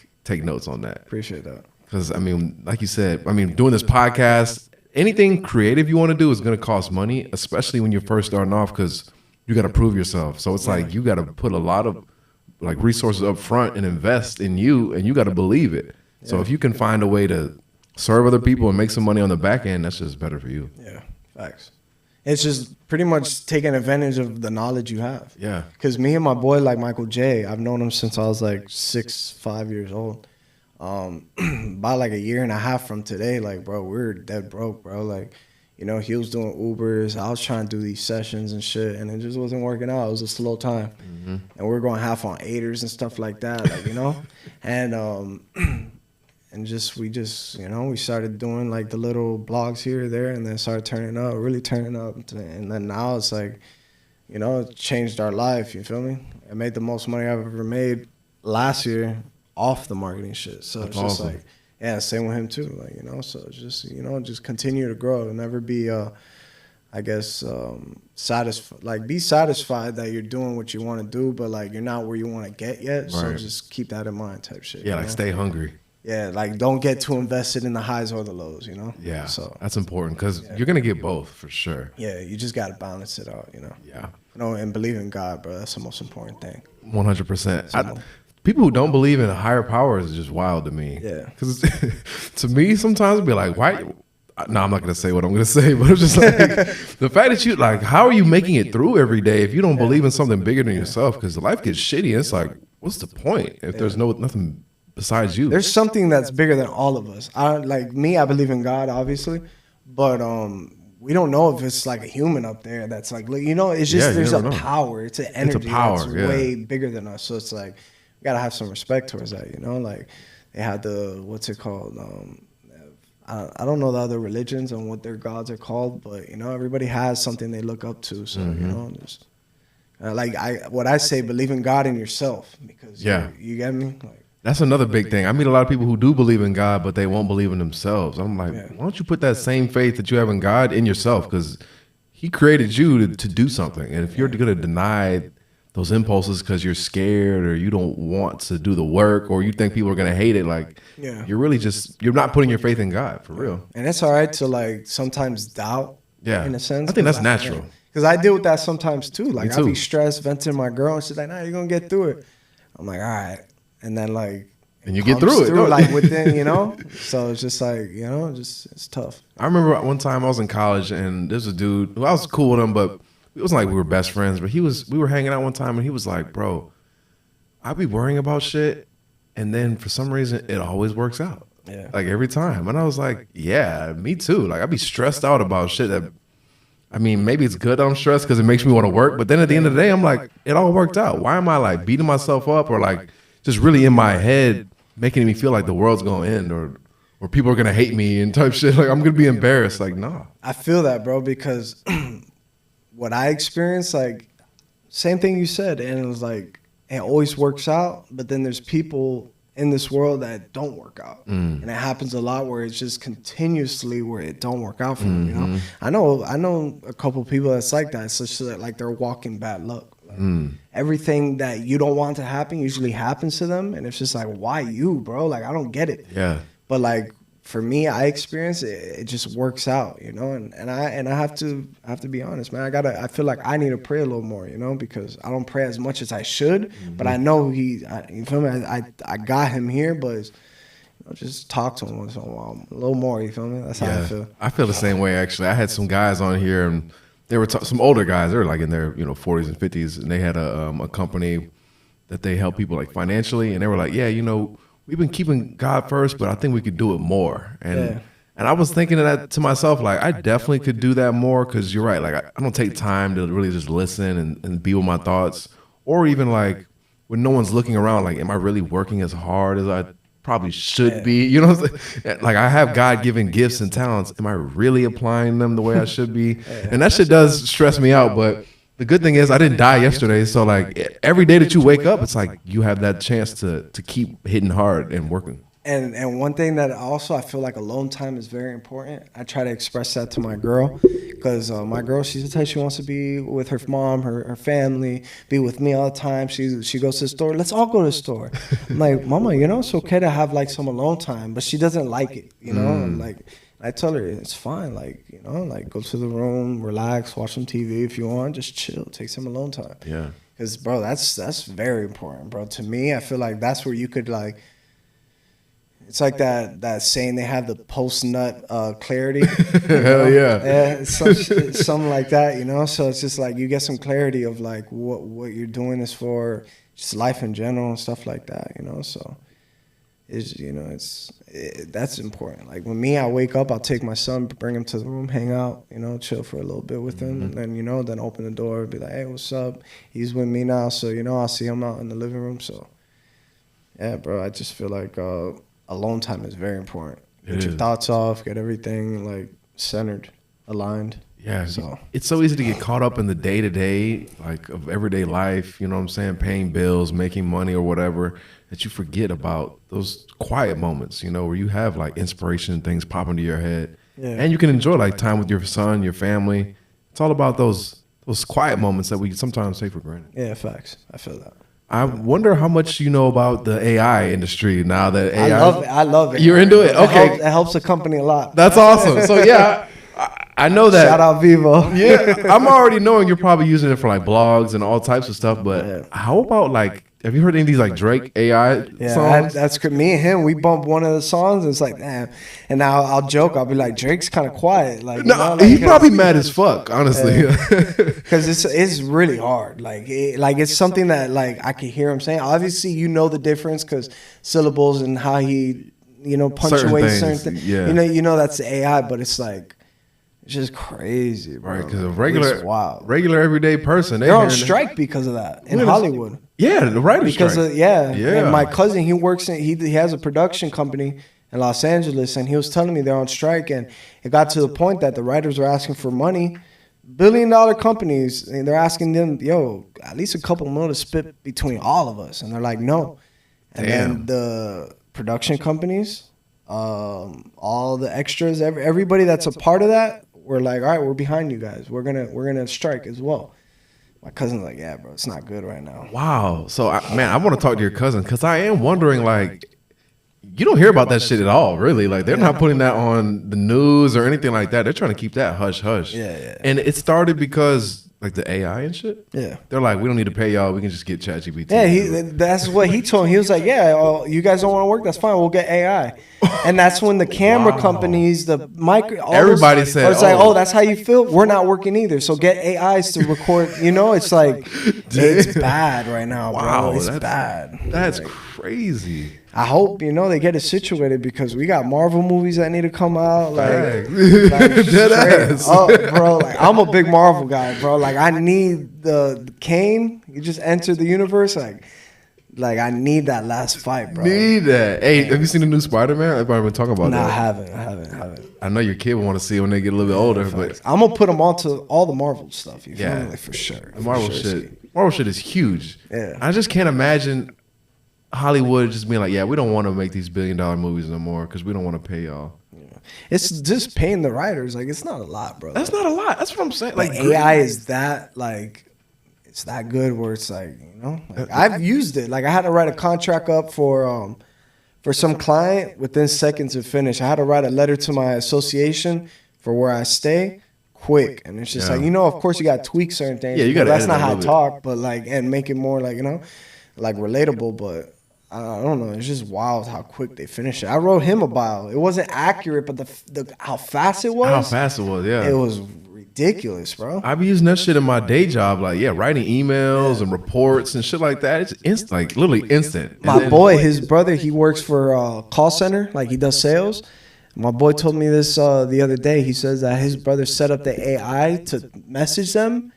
notes on that. Appreciate that. Because, like you said, doing this podcast, anything creative you want to do is going to cost money, especially when you're first starting off because you got to prove yourself. So it's like you got to put a lot of like resources up front and invest in you, and you got to believe it. So if you can find a way to serve other people and make some money on the back end, that's just better for you. Yeah, facts. It's just pretty much taking advantage of the knowledge you have. Yeah. Because me and my boy, like Michael J, I've known him since I was like 5 years old. About like a year and a half from today, like, bro, we're dead broke, bro. Like, he was doing Ubers. I was trying to do these sessions and shit, and it just wasn't working out. It was a slow time. And we were going half on 8ers and stuff like that, like, and And we started doing like the little blogs here or there, and then started really turning up. And then now it's like, it changed our life. You feel me? I made the most money I've ever made last year off the marketing shit. So That's it's just awesome. like, yeah, same with him too. Like, so it's just, just continue to grow and never be, I guess, satisfied. Like, be satisfied that you're doing what you want to do, but like you're not where you want to get yet. So Right. just keep that in mind, type shit. Yeah, like stay hungry. Yeah, like don't get too invested in the highs or the lows. Yeah, So that's important because you're gonna get both for sure. yeah, you just gotta balance it out. Yeah, And believe in God, bro. That's the most important thing. 100%. People who don't believe in higher powers is just wild to me. Yeah. Because to me, sometimes it'd be like, why? No, I'm not going to say what I'm going to say, but it's just like the fact that you, like, how are you making it through every day if you don't believe in something bigger than yourself? Because life gets shitty. And it's like, what's the point if there's nothing besides you? There's something that's bigger than all of us. I believe in God, obviously, but we don't know if it's like a human up there that's like, it's just, there's a power. It's an energy that's way bigger than us. So it's like, we gotta have some respect towards that, like they had what's it called? I don't know the other religions and what their gods are called, but everybody has something they look up to. So just what I say, believe in God and yourself, because you get me. Like, that's another big thing. I meet a lot of people who do believe in God, but they won't believe in themselves. I'm like, why don't you put that same faith that you have in God in yourself? Because He created you to do something, and if you're going to deny those impulses because you're scared or you don't want to do the work or you think people are going to hate it, like you're really you're not putting your faith in God for real. And it's all right to like sometimes doubt, in a sense. I think that's natural. Because I deal with that sometimes too. Like I'll be stressed, venting to my girl, and she's like, "Nah, you're gonna get through it." I'm like, "All right," and then like, and you get through it, like within, So it's just like, it's tough. I remember one time I was in college and there's a dude. I was cool with him, but it wasn't like we were best friends, but we were hanging out one time and he was like, bro, I be worrying about shit and then for some reason it always works out. Yeah. Like every time. And I was like, yeah, me too. Like I be stressed out about shit that, I mean, maybe it's good I'm stressed because it makes me want to work. But then at the end of the day, I'm like, it all worked out. Why am I like beating myself up or like just really in my head making me feel like the world's going to end or people are going to hate me and type shit. Like I'm going to be embarrassed. Like, nah. I feel that, bro, because what I experienced, like, same thing you said, and it was like, it always works out, but then there's people in this world that don't work out. And it happens a lot where it's just continuously where it don't work out for them, I know a couple of people that's like that. It's just like they're walking bad luck. Like, everything that you don't want to happen usually happens to them, and it's just like, why you, bro? Like, I don't get it. Yeah. But like, for me, I experience it. It just works out, and I have to be honest, man. I feel like I need to pray a little more, because I don't pray as much as I should. But I know you feel me? I got him here, but just talk to him once in a while, a little more. You feel me? That's how I feel. I feel the same way actually. I had some guys on here, and they were some older guys. They were like in their 40s and 50s, and they had a company that they help people like financially, and they were like, we've been keeping God first, but I think we could do it more. And I was thinking of that to myself, like, I definitely could do that more because you're right. Like, I don't take time to really just listen and be with my thoughts. Or even, like, when no one's looking around, like, am I really working as hard as I probably should be? You know what I'm saying? Like, I have God-given gifts and talents. Am I really applying them the way I should be? And that shit does stress me out, but the good thing is I didn't die yesterday, so like every day that you wake up, it's like you have that chance to keep hitting hard and working. And one thing that also I feel like alone time is very important. I try to express that to my girl because my girl, she's the type she wants to be with her mom, her family, be with me all the time. She goes to the store. Let's all go to the store. I'm like, Mama, it's okay to have like some alone time, but she doesn't like it, I'm like, I tell her it's fine, like, like go to the room, relax, watch some TV if you want, just chill, take some alone time. Yeah. Because, bro, that's very important, bro. To me, I feel like that's where you could like, it's like that saying they have the post-nut clarity. Hell yeah. Yeah, something like that, So it's just like you get some clarity of like what you're doing is for, just life in general and stuff like that, So that's important. Like when I wake up, I'll take my son, bring him to the room, hang out, chill for a little bit with him, and then then open the door, be like, hey, what's up? He's with me now, so I'll see him out in the living room. So yeah, bro, I just feel like alone time is very important. It Get your is. thoughts off, get everything like centered, aligned. Yeah, So it's so easy to get caught up in the day to day, like of everyday life. You know what I'm saying? Paying bills, making money, or whatever, that you forget about those quiet moments. You know, where you have like inspiration and things pop into your head, and you can enjoy like time with your son, your family. It's all about those quiet moments that we sometimes take for granted. yeah, facts. I feel that. I wonder how much you know about the AI industry now that AI. I love it. You're into it? Okay. It helps the company a lot. That's awesome. So yeah, I know that. Shout out Vivo. Yeah, I'm already knowing you're probably using it for like blogs and all types of stuff. But how about like, have you heard any of these like Drake AI songs? That's good. Me and him, we bumped one of the songs. And it's like, damn. And now I'll joke. I'll be like, Drake's kind of quiet. Like, No, he's probably mad as fuck, honestly. because it's really hard. Like, it's something that like I can hear him saying. Obviously, you know the difference because syllables and how he, punctuates certain things. Yeah. You know that's the AI, but it's like. It's just crazy, bro. Right, because a It's wild. regular everyday person, They're on strike because of that in Hollywood. Yeah, the writers Because strike. And my cousin, he works in he has a production company in Los Angeles, and he was telling me they're on strike, and it got to the point that the writers were asking for money. Billion-dollar companies, and they're asking them, yo, at least a couple more to split between all of us, and they're like, no. And then the production companies, all the extras, everybody that's a part of that. We're like, all right, we're behind you guys. We're gonna strike as well. My cousin's like, yeah, bro, it's not good right now. Wow. So, I want to talk to your cousin because I am wondering, like, you don't hear about that shit at all, really. Like, they're not putting that on the news or anything like that. They're trying to keep that hush hush. Yeah. And it started because like the AI and shit. Yeah. They're like, we don't need to pay y'all. We can just get ChatGPT. Yeah, that's what he told me. He was like, yeah, you guys don't want to work? That's fine. We'll get AI. And that's when the camera companies, the Everybody said, it's like, that's how you feel? We're not working either. So get AIs to record. It's like, it's bad right now, bro. Wow, It's bad. That's crazy. I hope, they get it situated because we got Marvel movies that need to come out. Like Dead ass. Bro, like, I'm a big Marvel guy, bro. Like, I need the Kane. You just entered the universe. Like I need that last fight, bro. Need that. Hey, have you seen the new Spider-Man? Everybody been talking about that. I haven't. I know your kid will want to see it when they get a little bit older, but I'm gonna put them onto all the Marvel stuff. You feel me? Like, for sure. The Marvel shit is huge. Yeah. I just can't imagine Hollywood just being like, yeah, we don't want to make these billion-dollar movies no more because we don't want to pay y'all. Yeah. It's just paying the writers. Like, it's not a lot, bro. That's not a lot. That's what I'm saying. Like AI is that it's that good where it's like, I've used it. Like, I had to write a contract up for some client within seconds of finish. I had to write a letter to my association for where I stay quick. And it's just like, of course you got to tweak certain things. Yeah, you got to. That's not how I talk, but and make it more like, like relatable. But I don't know. It's just wild how quick they finish it. I wrote him a bio. It wasn't accurate, but the how fast it was. How fast it was, yeah. It was ridiculous, bro. I be using that shit in my day job, like writing emails and reports and shit like that. It's instant, like literally instant. My boy, his brother, he works for a call center, like he does sales. My boy told me this the other day. He says that his brother set up the AI to message them,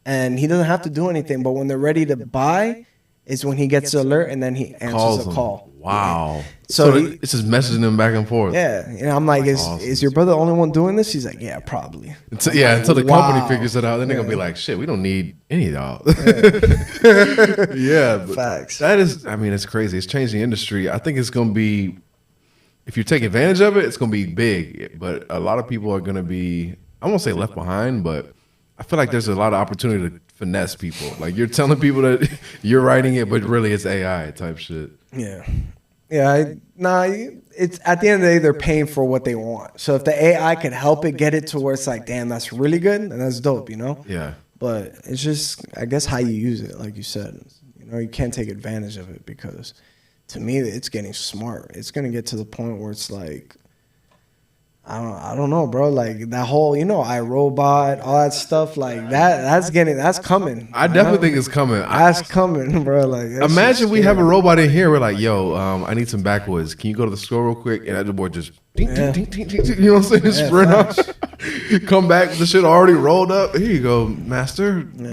and he doesn't have to do anything. But when they're ready to buy, is when he gets the alert, and then he answers the call. Wow. Yeah. So it's just messaging them back and forth. Yeah. And I'm like, is your brother the only one doing this? He's like, yeah, probably. Until the company figures it out. Then they're going to be like, shit, we don't need any of y'all. Yeah. But Facts. That is, it's crazy. It's changing the industry. I think it's going to be, if you take advantage of it, it's going to be big. But a lot of people are going to be, I won't say left behind, but I feel like there's a lot of opportunity to finesse people. Like, you're telling people that you're writing it, but really it's AI type shit. Yeah. Yeah. It's at the end of the day, they're paying for what they want. So if the AI can help it get it to where it's like, damn, that's really good, and that's dope, Yeah. But it's just, I guess, how you use it, like you said. You can't take advantage of it because, to me, it's getting smart. It's going to get to the point where it's like, I don't know, bro. Like that whole, iRobot, all that stuff, like that's coming. I definitely think it's coming. That's coming, bro. Like, imagine we have a robot in here. We're like, yo, I need some backwoods. Can you go to the store real quick? And the boy just, ding, ding, ding, ding, ding, you know what I'm saying? Sprint up, come back. The shit already rolled up. Here you go, master. Yeah.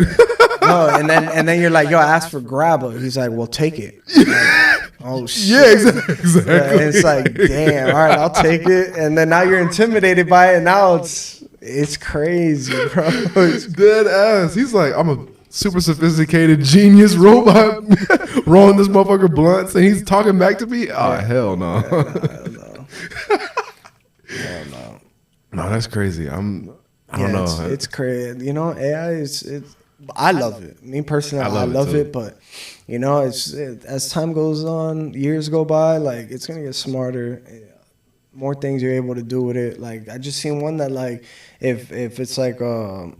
No, and then you're like, yo, I asked for grabber. He's like, well, take it. Like, oh shit. Yeah, exactly. Yeah, it's like, damn, all right, I'll take it. And then now you're intimidated by it. Now it's crazy, bro. It's Dead ass. He's like, I'm a super sophisticated genius robot rolling this motherfucker blunts, and he's talking back to me. Oh hell no. Hell no. No, that's crazy. I don't know. It's crazy. You know, AI is. I love it. Me personally, I love it. But you know, as time goes on, years go by, like it's gonna get smarter. More things you're able to do with it. Like I just seen one that like if it's like a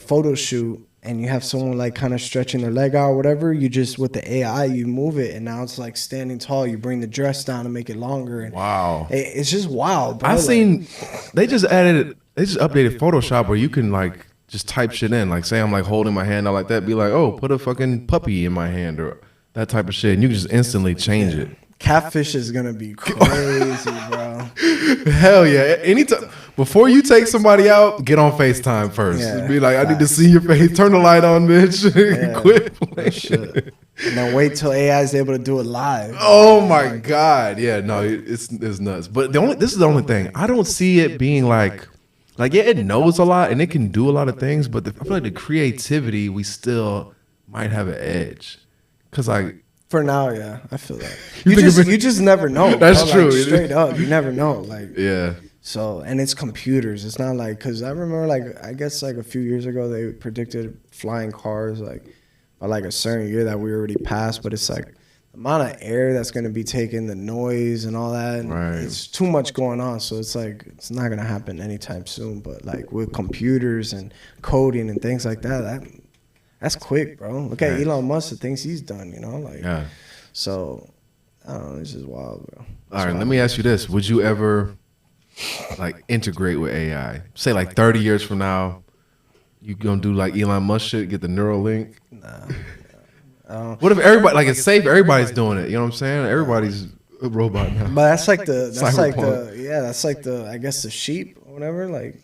photo shoot and you have someone like kind of stretching their leg out or whatever, you just with the AI you move it and now it's like standing tall. You bring the dress down and make it longer. And wow, it's just wild. Bro. I've seen they just updated Photoshop where you can like just type shit in. Like say I'm like holding my hand out like that, be like, oh, put a fucking puppy in my hand or that type of shit, and you can just instantly change it. Catfish is gonna be crazy, bro. Hell yeah! Anytime before you take somebody out, get on FaceTime first. Yeah, be like, I need to see your face. Turn the light on, bitch. Yeah, Quit playing. And then wait till AI is able to do it live. Oh my god! Yeah, no, it's nuts. But this is the only thing. I don't see it being like yeah, it knows a lot and it can do a lot of things. But I feel like the creativity, we still might have an edge. Cause like. For now, yeah, I feel that. You just never know. That's bro. true. Like, straight up, you never know. Like yeah. So and it's computers. It's not like because I remember like I guess like a few years ago they predicted flying cars like by like a certain year that we already passed. But it's like the amount of air that's going to be taken, the noise and all that. Right. It's too much going on. So it's like it's not going to happen anytime soon. But like with computers and coding and things like that. That's quick, bro. Look at Elon Musk, the things he's done, you know? Like, yeah. So, I don't know. This is wild, bro. All right, let me ask you this. Would you ever, like, integrate with AI? Say, like, 30 years from now, you gonna do, like, Elon Musk shit, get the Neuralink? Nah. What if everybody, like, it's safe, everybody's doing it, you know what I'm saying? Everybody's a robot now. But that's like the, I guess the sheep or whatever, like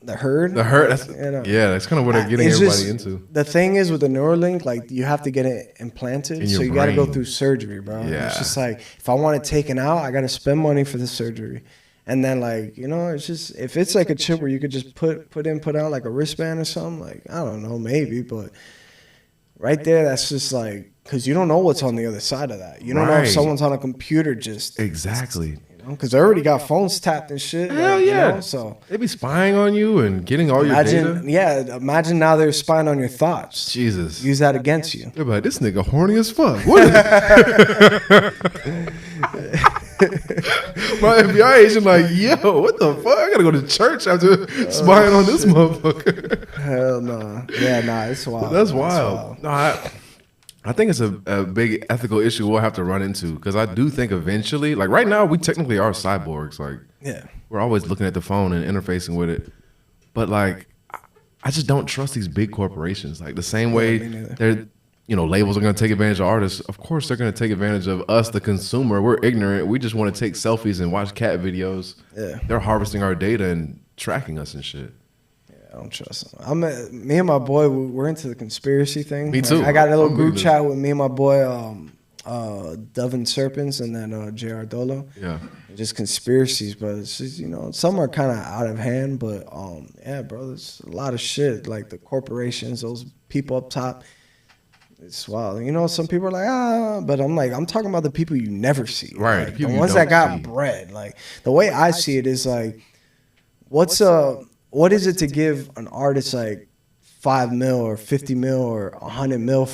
the herd. That's, you know? Yeah, that's kind of what they're getting everybody into. The thing is with the Neuralink, like you have to get it implanted, so you got to go through surgery, bro. Yeah. It's just like if I want it taken out, I got to spend money for the surgery, and then like you know, it's just if it's like a chip where you could just put out like a wristband or something, like I don't know, maybe, but right there, that's just like because you don't know what's on the other side of that. You don't know if someone's on a computer just exactly. Because they already got phones tapped and shit. Hell like, yeah. You know, so they be spying on you and getting all your data. Yeah, imagine now they're spying on your thoughts. Jesus. Use that against you. They're like, this nigga horny as fuck. What is My FBI agent like, yo, what the fuck? I gotta go to church after spying on this motherfucker. Hell no. Yeah, nah, it's wild. That's wild. No, I think it's a big ethical issue we'll have to run into because I do think eventually, like right now, we technically are cyborgs. Like, yeah, we're always looking at the phone and interfacing with it. But like, I just don't trust these big corporations. Like the same way they're, labels are going to take advantage of artists. Of course, they're going to take advantage of us, the consumer. We're ignorant. We just want to take selfies and watch cat videos. Yeah, they're harvesting our data and tracking us and shit. I don't trust them. Me and my boy, we're into the conspiracy thing. Me too. Like, I got a little group chat with me and my boy, Devin Serpents and then J.R. Dolo. Yeah. Just conspiracies, but it's just, some are kind of out of hand, but yeah, bro, there's a lot of shit. Like the corporations, those people up top, it's wild. Some people are like, but I'm talking about the people you never see. Right. Like, the ones that got bread. Like the way I see it is like, what is it to give an artist like $5 million or $50 million or $100 million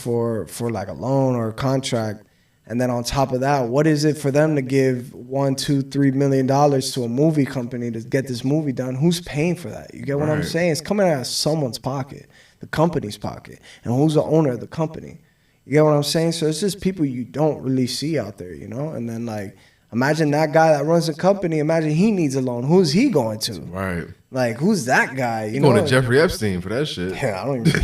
for like a loan or a contract, and then on top of that, what is it for them to give $1, $2, $3 million to a movie company to get this movie done? Who's paying for that? You get what I'm saying? It's coming out of someone's pocket, the company's pocket, and who's the owner of the company? You get what I'm saying? So it's just people you don't really see out there, And then like, imagine that guy that runs the company. Imagine he needs a loan. Who's he going to? Right. Like, who's that guy? You going to Jeffrey Epstein for that shit. Yeah, I don't even.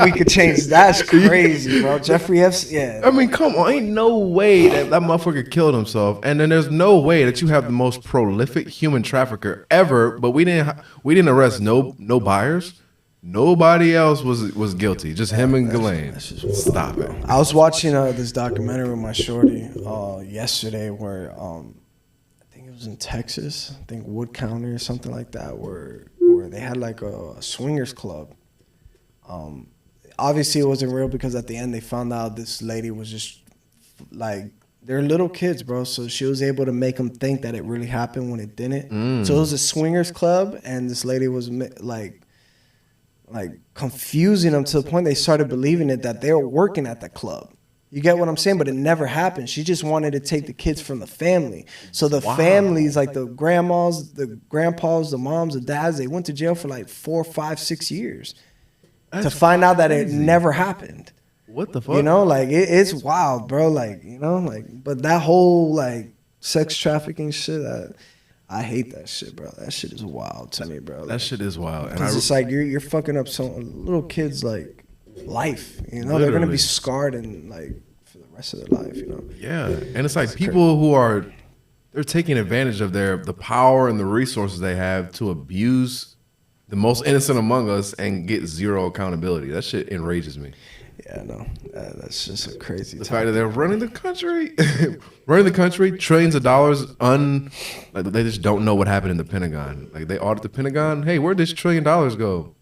We could change. That's crazy, bro. Jeffrey Epstein. Yeah. I mean, come on. Ain't no way that motherfucker killed himself, and then there's no way that you have the most prolific human trafficker ever. But we didn't arrest no buyers, Nobody else was guilty. Just him and Ghislaine. Stop it. I was watching this documentary with my shorty yesterday where I think it was in Texas, I think Wood County or something like that, where they had like a swingers club. Obviously it wasn't real because at the end they found out this lady was just like, they're little kids, bro. So she was able to make them think that it really happened when it didn't. So it was a swingers club, and this lady was like confusing them to the point they started believing it, that they were working at the club. You get what I'm saying? But it never happened. She just wanted to take the kids from the family. So the families, like the grandmas, the grandpas, the moms, the dads, they went to jail for like 4, 5, 6 years to find out that it never happened. What the fuck? You know, like it's wild, bro. Like, you know, like, but that whole like sex trafficking shit, I hate that shit, bro. That shit is wild to me, bro. That shit is wild. Because it's like you're fucking up some little kids' like life. You know, they're gonna be scarred and like for the rest of their life. You know. Yeah, and it's like people who they're taking advantage of the power and the resources they have to abuse the most innocent among us and get zero accountability. That shit enrages me. Yeah, no, that's just a crazy. The fact that they're running the country, trillions of dollars, like they just don't know what happened in the Pentagon. Like they audit the Pentagon. Hey, where'd this $1 trillion go?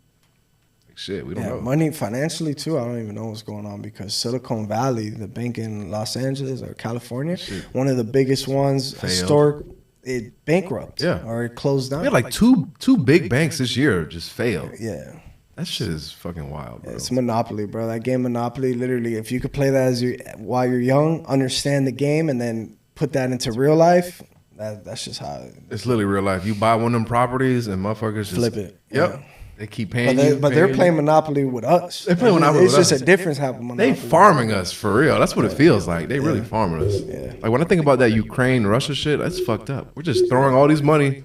Like, shit, we don't know. Money financially too. I don't even know what's going on because Silicon Valley, the bank in Los Angeles or California, one of the biggest ones, historic, it bankrupt. Or it closed down. We had like two big banks this year just failed. Yeah. That shit is fucking wild, bro. It's Monopoly, bro. That game Monopoly, literally, if you could play that while you're young, understand the game, and then put that into real life, that's just how it's literally real life. You buy one of them properties and motherfuckers just flip it. Yep. Yeah. They keep paying you. But they're playing Monopoly with us. They're playing Monopoly with us. It's just a difference happening. They farming us for real. That's what it feels like. They really farming us. Yeah. Like when I think about that Ukraine Russia shit, that's fucked up. We're just throwing all these money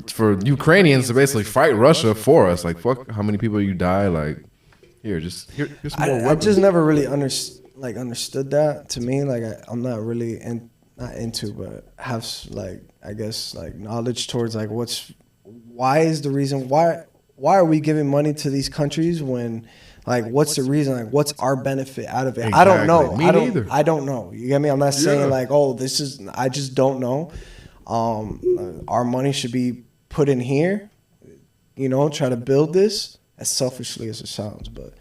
for Ukrainians to basically fight Russia for us. Like, fuck how many people you die. Like, here's some more weapons. I just never really understood that. To me, like I'm not really not into, but have like I guess like knowledge towards like why is the reason why are we giving money to these countries when like what's the reason, like what's our benefit out of it? Exactly. I don't know. Me neither. I don't know. You get me? I'm not saying like I just don't know. Our money should be put in here, you know, try to build this as selfishly as it sounds, but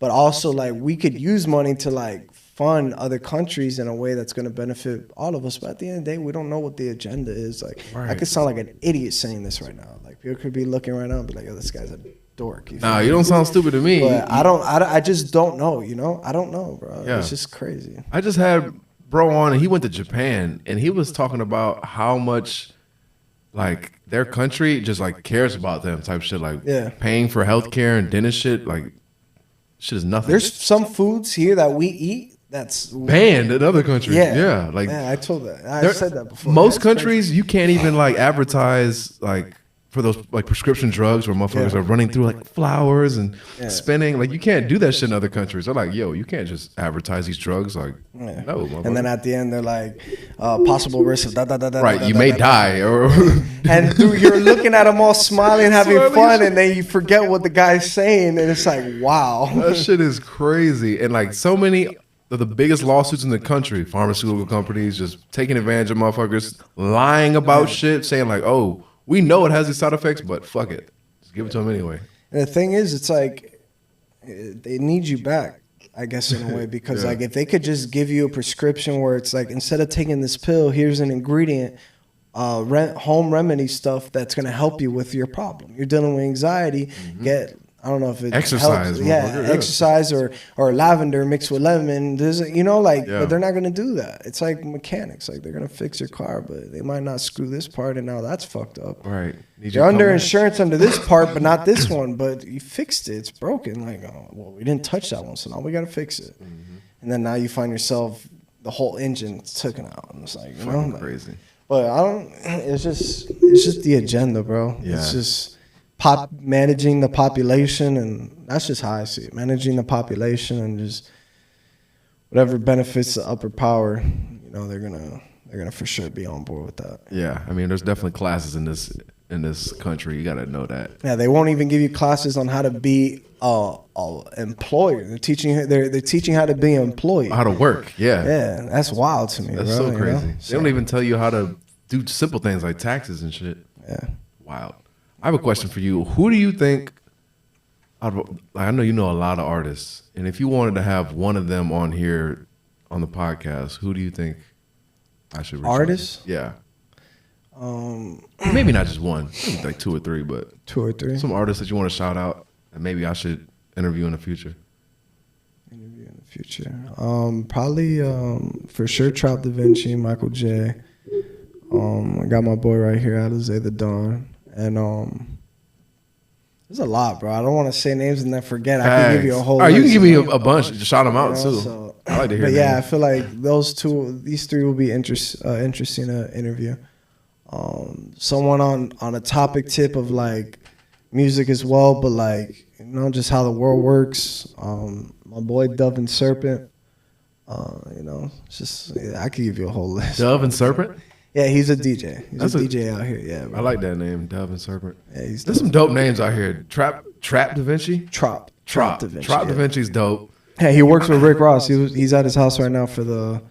also like we could use money to like fund other countries in a way that's going to benefit all of us. But at the end of the day, we don't know what the agenda is. Like I could sound like an idiot saying this right now. Like people could be looking right now and be like, "Oh, this guy's a dork." You don't sound stupid to me. But I just don't know. You know, I don't know, bro. Yeah. It's just crazy. I just had bro on, and he went to Japan, and he was talking about how much like their country just like cares about them type shit, like paying for healthcare and dentist shit, like shit is nothing. There's some foods here that we eat that's banned in other countries. Yeah, like I told that. I said that before. Most countries you can't even like advertise like for those like prescription drugs where motherfuckers are running through like flowers and spinning. Like you can't do that shit in other countries. They're like, yo, you can't just advertise these drugs. Like, no. And then at the end, they're like, possible risk of Right, you may die. Or and you're looking at them all smiling, having fun, and then you forget what the guy's saying, and it's like, wow. That shit is crazy. And like so many of the biggest lawsuits in the country, pharmaceutical companies just taking advantage of motherfuckers, lying about shit, saying like, oh, we know it has these side effects, but fuck it. Just give it to them anyway. And the thing is, it's like, they need you back, I guess, in a way. Because like if they could just give you a prescription where it's like, instead of taking this pill, here's an ingredient, home remedy stuff that's going to help you with your problem. You're dealing with anxiety, I don't know if it exercise, helps. Exercise or lavender mixed with lemon. There's, you know, like, but they're not going to do that. It's like mechanics. Like they're going to fix your car, but they might not screw this part, and now that's fucked up. Right. You're under insurance under this part, but not this one. But you fixed it. It's broken. Like, oh, well, we didn't touch that one, so now we got to fix it. And then now you find yourself the whole engine taken out. And it's like, you know, like, crazy. But I don't. It's just the agenda, bro. Yeah. It's just managing the population, and that's just how I see it. Managing the population and just whatever benefits the upper power, you know, they're gonna for sure be on board with that. Yeah, I mean, there's definitely classes in in this country. You gotta know that. Yeah, they won't even give you classes on how to be a employer. They're teaching how to be an employee. How to work. Yeah. Yeah, that's wild to me. That's bro, so crazy. You know? They don't even tell you how to do simple things like taxes and shit. Yeah. Wild. I have a question for you. Who do you think? I know you know a lot of artists, and if you wanted to have one of them on here on the podcast, who do you think I should reach Artists? out to? Yeah. Maybe not just one, maybe like 2 or 3, but 2 or 3. some artists that you want to shout out and maybe I should interview in the future. Interview in the future. Probably for sure Trap Da Vinci, Michael J. I got my boy right here, Alizé the Don. And there's a lot, bro. I don't want to say names and then forget. I can give you a whole All right, you can list, give me you know? a bunch. Just shout them out, You know, too. so- I like to hear But yeah, I names. feel like these 3 will be interesting to interview. Someone on a topic tip of like music as well, but like, you know, just how the world works. My boy Dove and Serpent. You know, it's just I could give you a whole list. Dove and Serpent? Yeah, he's a DJ. He's That's a DJ out here. Yeah, bro. I like that name, Dove and Serpent. Yeah, he's There's some dope names out here. Trap Da Vinci? Trop Trop Da Vinci. Da yeah. Vinci's dope. Yeah, he works with Rick Ross. He's at his house right now for the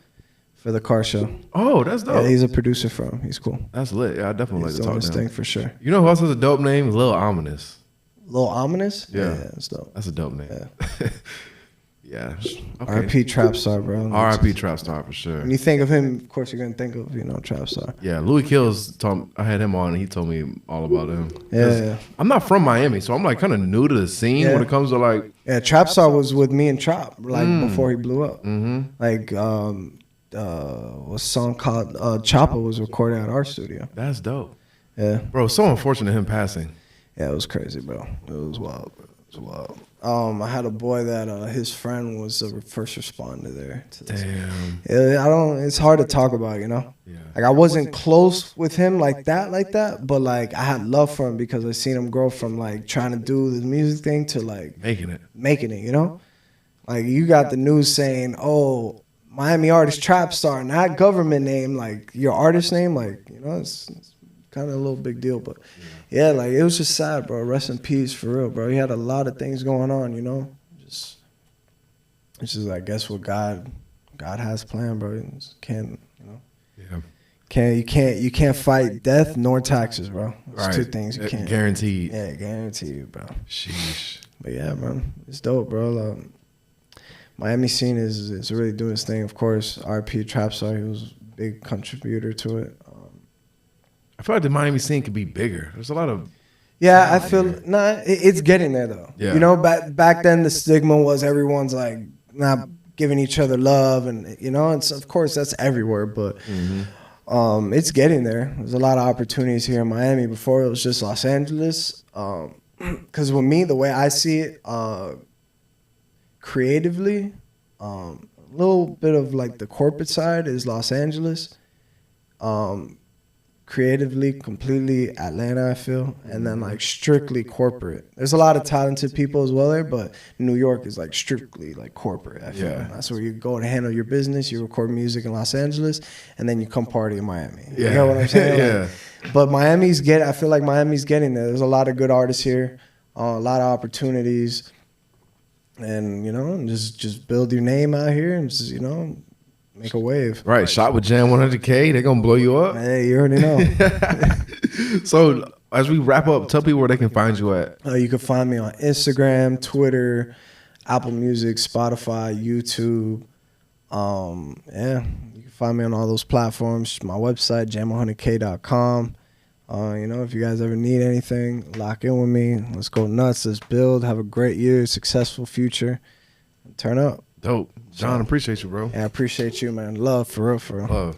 car show. Oh, that's dope. Yeah, he's a producer for him. He's cool. That's lit. Yeah, I definitely He's like to doing talk his to him. thing for sure. You know who else has a dope name? Lil Ominous. Little ominous. Yeah. That's dope. That's a dope name. Yeah. Yeah. Okay. R.I.P. Trap Star, bro. R.I.P. Trap Star for sure. When you think of him, of course, you're gonna think of Trap Star. Yeah, Louis Kills. I had him on, and he told me all about him. 'Cause Yeah. I'm not from Miami, so I'm like kind of new to the scene Yeah. when it comes to like. Yeah, Trap Star was with me and Trap like before he blew up. Mm-hmm. Like a song called Choppa was recorded at our studio. That's dope, Yeah. bro. So unfortunate him passing. Yeah, it was crazy, bro. It was wild, bro. It was wild. I had a boy that his friend was a first responder there. To this. Damn. Yeah, it's hard to talk about, you know? Yeah. Like I wasn't close with him like that, but like I had love for him because I seen him grow from like trying to do the music thing to like making it, you know? Like you got the news saying, "Oh, Miami artist Trap Star," not government name, like your artist name, like, you know, it's kind of a little big deal, but yeah, like it was just sad, bro. Rest in peace, for real, bro. He had a lot of things going on, you know. It's just I guess what God has planned, bro. You just can't, you know. Yeah. You can't fight death nor taxes, bro. It's Right. 2 things you can't. Guaranteed. Yeah, guarantee you, bro. Sheesh. But yeah, man, it's dope, bro. Miami scene is really doing its thing. Of course, R.P. Trap Star, he was a big contributor to it. I feel like the Miami scene could be bigger. There's a lot of. Yeah, I feel it's getting there though. Yeah. You know, back then the stigma was everyone's like not giving each other love, and you know, and so of course that's everywhere, but it's getting there. There's a lot of opportunities here in Miami. Before it was just Los Angeles. Because with me, the way I see it, creatively, a little bit of like the corporate side is Los Angeles. Creatively, completely Atlanta, I feel, and then like strictly corporate. There's a lot of talented people as well there, but New York is like strictly like corporate, I feel. Yeah. That's where you go to handle your business, you record music in Los Angeles, and then you come party in Miami. Yeah. You know what I'm saying? Yeah. But I feel like Miami's getting there. There's a lot of good artists here, a lot of opportunities, and you know, just build your name out here and just, you know, make a wave. Right. Shot with Jam 100K. They're going to blow you up. Hey, you already know. So as we wrap up, tell people where they can find you at. You can find me on Instagram, Twitter, Apple Music, Spotify, YouTube. Yeah, you can find me on all those platforms. My website, jam100k.com. You know, if you guys ever need anything, lock in with me. Let's go nuts. Let's build. Have a great year, successful future. Turn up. Dope. John, appreciate you, bro. Yeah, I appreciate you, man. Love, for real, for real. Love.